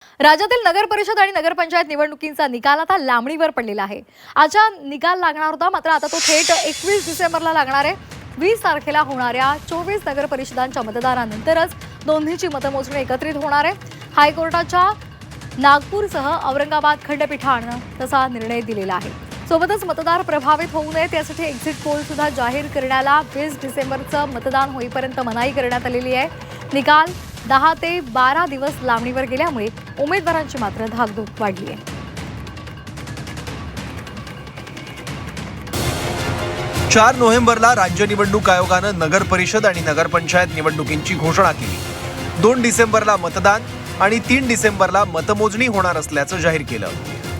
राज्यातील नगर परिषद आणि नगरपंचायत निवडणुकींचा निकाल आता लांबणीवर पडलेला आहे। आजचा निकाल लागणार होता, मात्र आता तो थेट 21 डिसेंबरला लागणार आहे। 20 तारखेला होणाऱ्या 24 नगर परिषदांच्या मतदानानंतरच दोन्हीची मतमोजणी एकत्रित होणार आहे। हायकोर्टाच्या नागपूरसह औरंगाबाद खंडपीठानं तसा निर्णय दिलेला आहे। सोबतच मतदार प्रभावित होऊ नयेत यासाठी एक्झिट पोल सुद्धा जाहीर करण्याला 20 डिसेंबरचं मतदान होईपर्यंत मनाई करण्यात आलेली आहे। निकाल 10 ते 12 दिवस लांबणीवर गेल्यामुळे उमेदवारांची मात्र धाकधूक वाढली आहे। 4 नोव्हेंबरला राज्य निवडणूक आयोगानं नगर परिषद आणि नगरपंचायत निवडणुकींची घोषणा केली। 2 डिसेंबरला मतदान आणि 3 डिसेंबरला मतमोजणी होणार असल्याचं जाहीर केलं।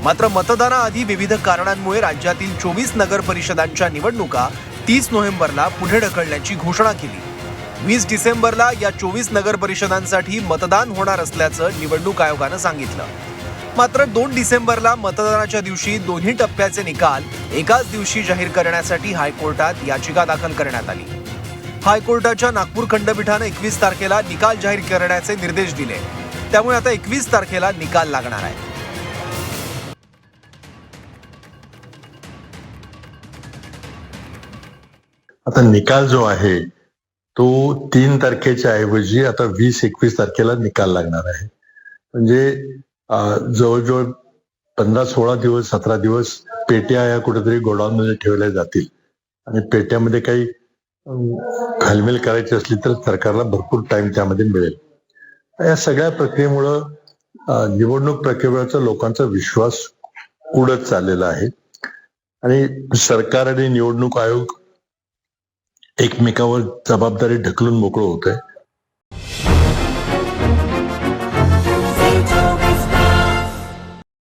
मात्र मतदानाआधी विविध कारणांमुळे राज्यातील 24 नगर परिषदांच्या निवडणुका 30 नोव्हेंबरला पुढे ढकलण्याची घोषणा केली। 20 डिसेंबरला या 24 नगर परिषदांसाठी मतदान होणार असल्याचं निवडणूक आयोगानं सांगितलं। मात्र 2 डिसेंबरला मतदानाच्या दिवशी दोन्ही टप्प्याचे निकाल एकाच दिवशी जाहीर करण्यासाठी हायकोर्टात याचिका दाखल करण्यात आली। हायकोर्टाच्या नागपूर खंडपीठानं 21 तारखेला निकाल जाहीर करण्याचे निर्देश दिले, त्यामुळे आता 21 तारखेला निकाल लागणार आहे। आता निकाल जो आहे तो 3 तारखेच्या ऐवजी आता 20-21 तारखेला निकाल लागणार आहे। म्हणजे जवळजवळ 15-16 दिवस 17 दिवस पेट्या या कुठेतरी गोडाऊनमध्ये ठेवल्या जातील आणि पेट्यामध्ये काही घालमेल करायची असली तर सरकारला भरपूर टाइम त्यामध्ये मिळेल। या सगळ्या प्रक्रियेमुळं निवडणूक प्रक्रियेवरचा लोकांचा विश्वास उडत चाललेला आहे आणि सरकार आणि निवडणूक आयोग एकमेकावर जबाबदारी ढकलून मोकळं होत आहे।